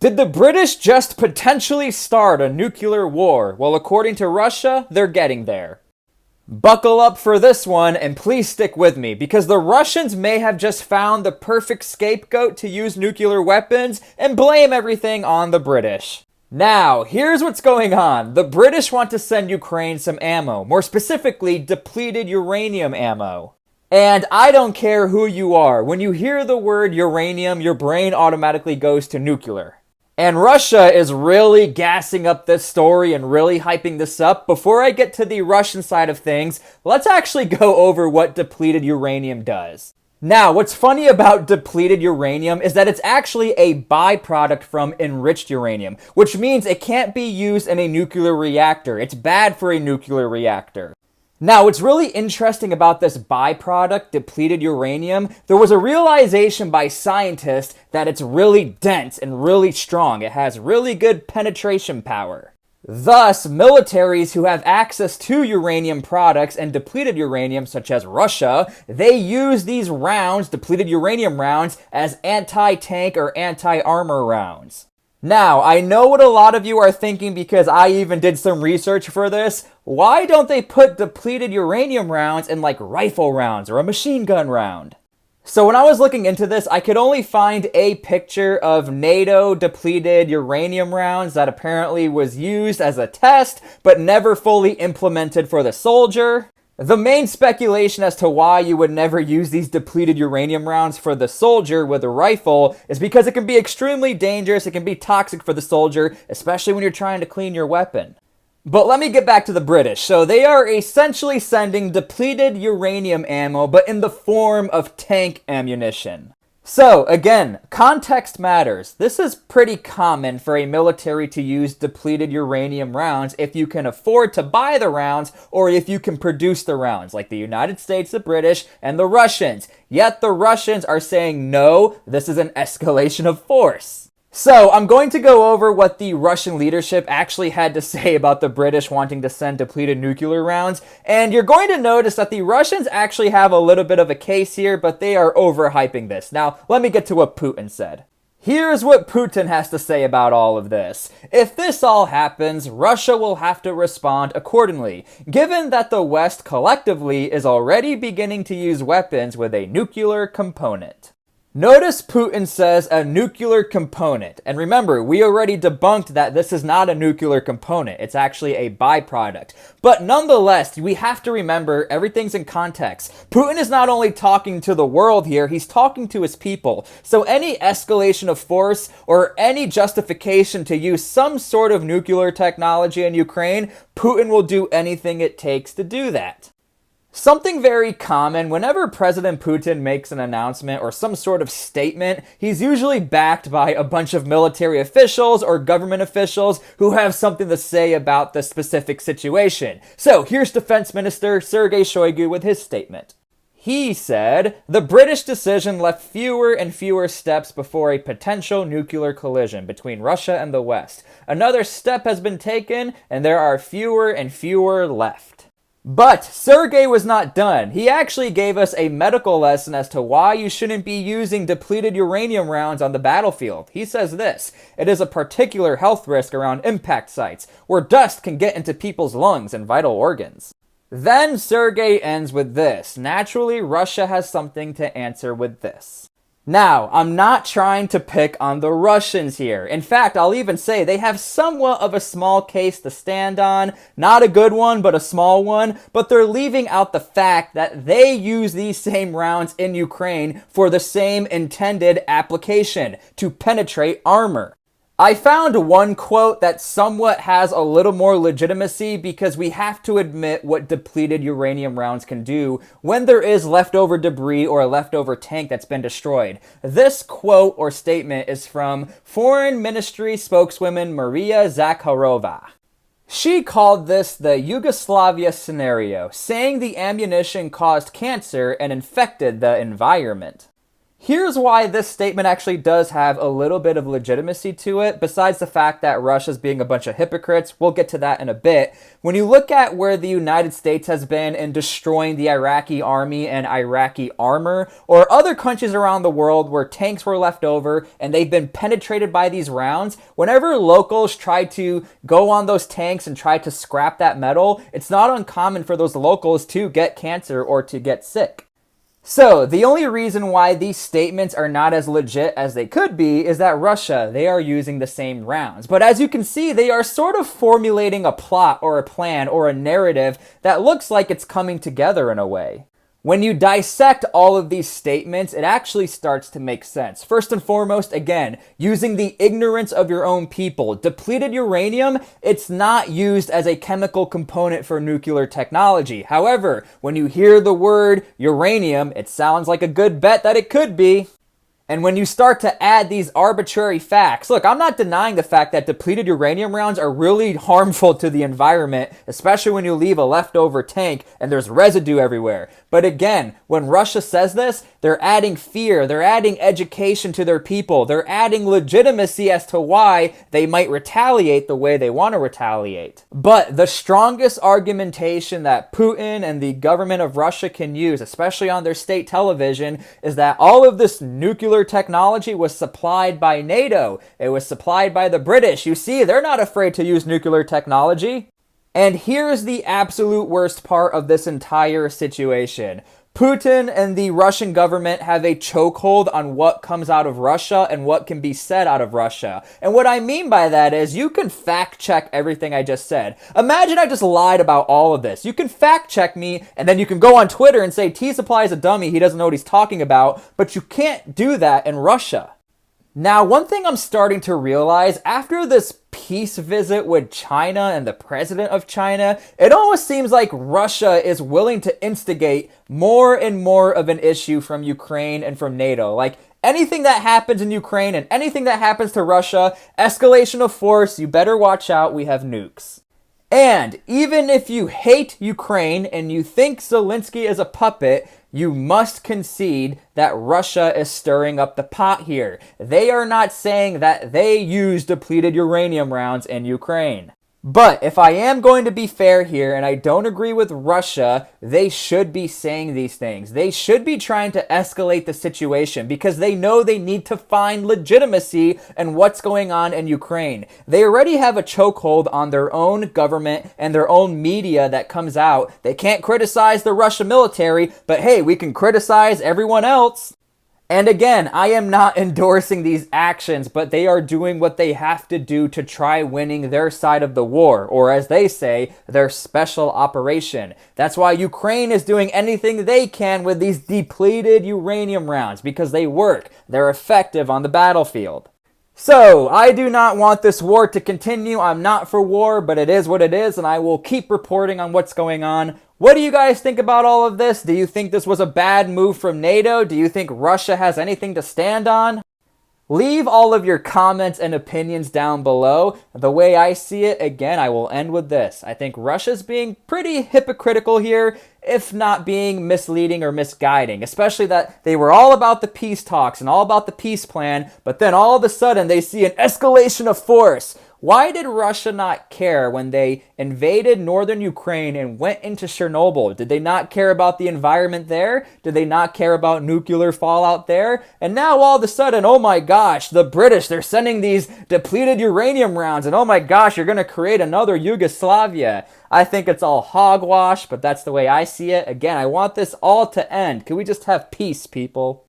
Did the British just potentially start a nuclear war? Well, according to Russia, they're getting there. Buckle up for this one, and please stick with me, because the Russians may have just found the perfect scapegoat to use nuclear weapons and blame everything on the British. Now, here's what's going on. The British want to send Ukraine some ammo, more specifically, depleted uranium ammo. And I don't care who you are, when you hear the word uranium, your brain automatically goes to nuclear. And Russia is really gassing up this story and really hyping this up. Before I get to the Russian side of things, let's actually go over what depleted uranium does. Now, what's funny about depleted uranium is that it's actually a byproduct from enriched uranium, which means it can't be used in a nuclear reactor. It's bad for a nuclear reactor. Now, what's really interesting about this byproduct, depleted uranium, there was a realization by scientists that it's really dense and really strong. It has really good penetration power. Thus, militaries who have access to uranium products and depleted uranium, such as Russia, they use these rounds, depleted uranium rounds, as anti-tank or anti-armor rounds. Now, I know what a lot of you are thinking because I even did some research for this. Why don't they put depleted uranium rounds in like rifle rounds or a machine gun round? So when I was looking into this, I could only find a picture of NATO depleted uranium rounds that apparently was used as a test, but never fully implemented for the soldier. The main speculation as to why you would never use these depleted uranium rounds for the soldier with a rifle is because it can be extremely dangerous, it can be toxic for the soldier, especially when you're trying to clean your weapon. But let me get back to the British. So they are essentially sending depleted uranium ammo, but in the form of tank ammunition. So, again, context matters. This is pretty common for a military to use depleted uranium rounds if you can afford to buy the rounds or if you can produce the rounds, like the United States, the British, and the Russians. Yet the Russians are saying, no, this is an escalation of force. So, I'm going to go over what the Russian leadership actually had to say about the British wanting to send depleted nuclear rounds, and you're going to notice that the Russians actually have a little bit of a case here, but they are overhyping this. Now, let me get to what Putin said. Here's what Putin has to say about all of this. If this all happens, Russia will have to respond accordingly, given that the West collectively is already beginning to use weapons with a nuclear component. Notice Putin says a nuclear component. And remember, we already debunked that this is not a nuclear component. It's actually a byproduct. But nonetheless, we have to remember everything's in context. Putin is not only talking to the world here, he's talking to his people. So any escalation of force or any justification to use some sort of nuclear technology in Ukraine, Putin will do anything it takes to do that. Something very common, whenever President Putin makes an announcement or some sort of statement, he's usually backed by a bunch of military officials or government officials who have something to say about the specific situation. So here's Defense Minister Sergei Shoigu with his statement. He said, "The British decision left fewer and fewer steps before a potential nuclear collision between Russia and the West. Another step has been taken, and there are fewer and fewer left." But Sergei was not done. He actually gave us a medical lesson as to why you shouldn't be using depleted uranium rounds on the battlefield. He says this: "It is a particular health risk around impact sites, where dust can get into people's lungs and vital organs." Then Sergei ends with this: "Naturally, Russia has something to answer with this." Now, I'm not trying to pick on the Russians here. In fact, I'll even say they have somewhat of a small case to stand on. Not a good one, but a small one. But they're leaving out the fact that they use these same rounds in Ukraine for the same intended application, to penetrate armor. I found one quote that somewhat has a little more legitimacy because we have to admit what depleted uranium rounds can do when there is leftover debris or a leftover tank that's been destroyed. This quote or statement is from Foreign Ministry spokeswoman Maria Zakharova. She called this the Yugoslavia scenario, saying the ammunition caused cancer and infected the environment. Here's why this statement actually does have a little bit of legitimacy to it, besides the fact that Russia's being a bunch of hypocrites. We'll get to that in a bit. When you look at where the United States has been in destroying the Iraqi army and Iraqi armor, or other countries around the world where tanks were left over and they've been penetrated by these rounds, whenever locals try to go on those tanks and try to scrap that metal, it's not uncommon for those locals to get cancer or to get sick. So, the only reason why these statements are not as legit as they could be is that Russia, they are using the same rounds. But as you can see, they are sort of formulating a plot or a plan or a narrative that looks like it's coming together in a way. When you dissect all of these statements, it actually starts to make sense. First and foremost, again, using the ignorance of your own people. Depleted uranium, it's not used as a chemical component for nuclear technology. However, when you hear the word uranium, it sounds like a good bet that it could be. And when you start to add these arbitrary facts, look, I'm not denying the fact that depleted uranium rounds are really harmful to the environment, especially when you leave a leftover tank and there's residue everywhere. But again, when Russia says this, they're adding fear, they're adding education to their people, they're adding legitimacy as to why they might retaliate the way they want to retaliate. But the strongest argumentation that Putin and the government of Russia can use, especially on their state television, is that all of this nuclear technology was supplied by NATO. It was supplied by the British. You see, they're not afraid to use nuclear technology. And here's the absolute worst part of this entire situation. Putin and the Russian government have a chokehold on what comes out of Russia and what can be said out of Russia. And what I mean by that is you can fact check everything I just said. Imagine I just lied about all of this. You can fact check me and then you can go on Twitter and say T-SPLY is a dummy, he doesn't know what he's talking about, but you can't do that in Russia. Now, one thing I'm starting to realize after this peace visit with China and the president of China, it almost seems like Russia is willing to instigate more and more of an issue from Ukraine and from NATO. Like anything that happens in Ukraine and anything that happens to Russia, escalation of force, you better watch out, we have nukes. And even if you hate Ukraine and you think Zelensky is a puppet, you must concede that Russia is stirring up the pot here. They are not saying that they use depleted uranium rounds in Ukraine. But if I am going to be fair here and I don't agree with Russia, they should be saying these things. They should be trying to escalate the situation because they know they need to find legitimacy in what's going on in Ukraine. They already have a chokehold on their own government and their own media that comes out. They can't criticize the Russian military, but hey, we can criticize everyone else. And again, I am not endorsing these actions, but they are doing what they have to do to try winning their side of the war, or as they say, their special operation. That's why Ukraine is doing anything they can with these depleted uranium rounds, because they work. They're effective on the battlefield. So, I do not want this war to continue. I'm not for war, but it is what it is, and I will keep reporting on what's going on. What do you guys think about all of this? Do you think this was a bad move from NATO? Do you think Russia has anything to stand on? Leave all of your comments and opinions down below. The way I see it, again, I will end with this. I think Russia's being pretty hypocritical here, if not being misleading or misguiding, especially that they were all about the peace talks and all about the peace plan, but then all of a sudden they see an escalation of force. Why did Russia not care when they invaded northern Ukraine and went into Chernobyl? Did they not care about the environment there? Did they not care about nuclear fallout there? And now all of a sudden, oh my gosh, the British, they're sending these depleted uranium rounds, and oh my gosh, you're going to create another Yugoslavia. I think it's all hogwash, but that's the way I see it. Again, I want this all to end. Can we just have peace, people?